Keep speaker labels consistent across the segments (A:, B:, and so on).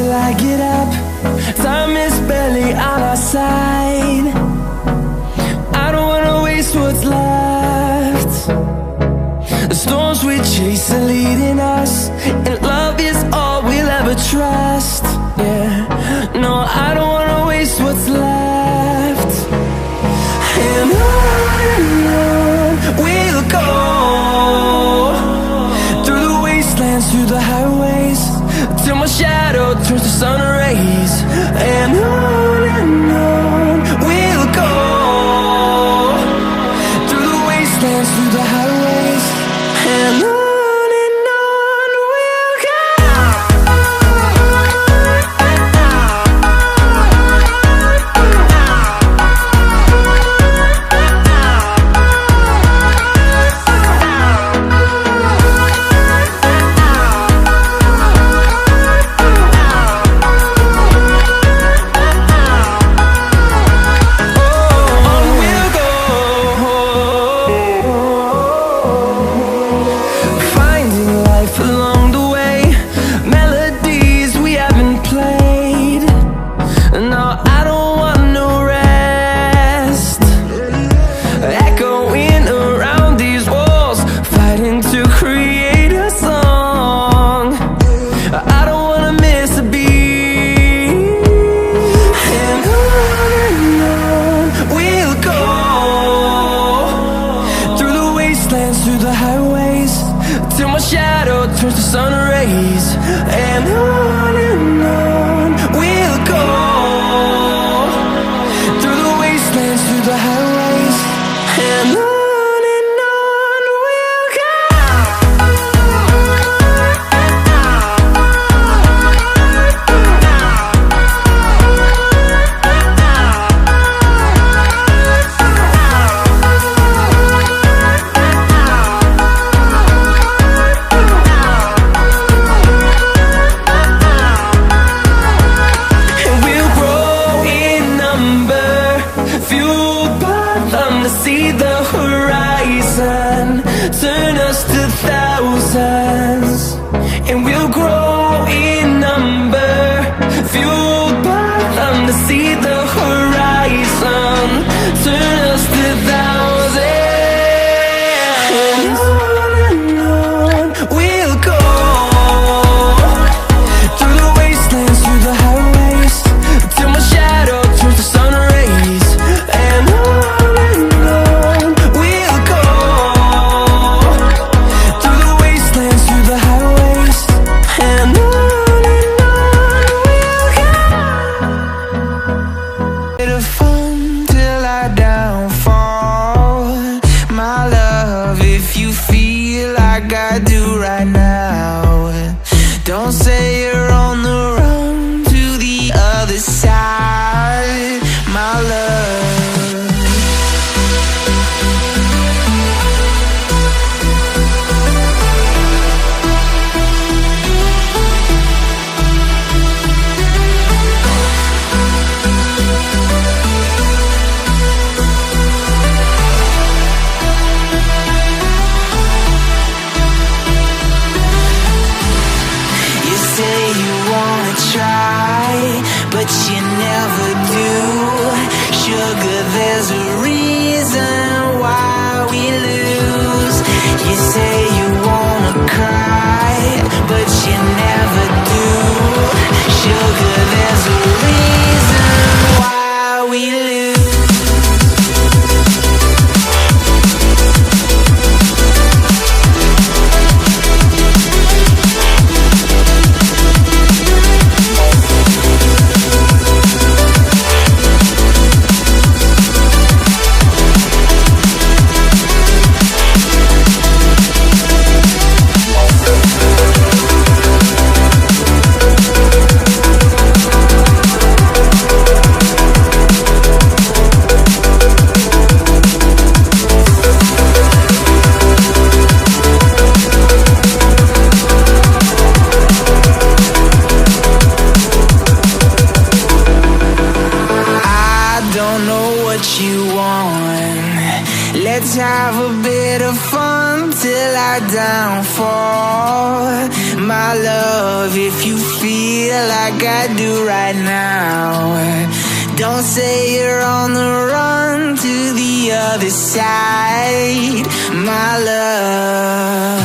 A: till I get up. Time is barely on our side. I don't wanna waste what's left. The storms we chase are leading us, and love is all we'll ever trust. Yeah, no, I don't wanna waste what's left. And on we'll go, through the wastelands, through the highways, till my shadow turns to sun rays. And on we'll go, through the wastelands, through the highways, and on we'll go. Through the highways, till my shadow turns to sun rays. And on we'll go, through the wastelands, through the highways, and on we'll go. See the horizon turn us to thousands, and we'll grow in number, fueled by them. To see the horizon turn us to thousands, and on we'll go, through the wastelands, through the highways, till my shadow turns to sun rays. And I do right now. Don't say you're on the run to the other side, my love. But you never do. Sugar, there's a reason why we lose. You say you wanna cry, but you never do. Sugar, there's a reason why we lose. Let's have a bit of fun till I downfall. my love, if you feel like I do right now, don't say you're on the run to the other side, my love.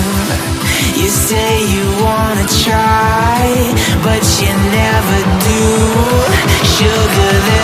A: You say you wanna try, but you never do. Sugar,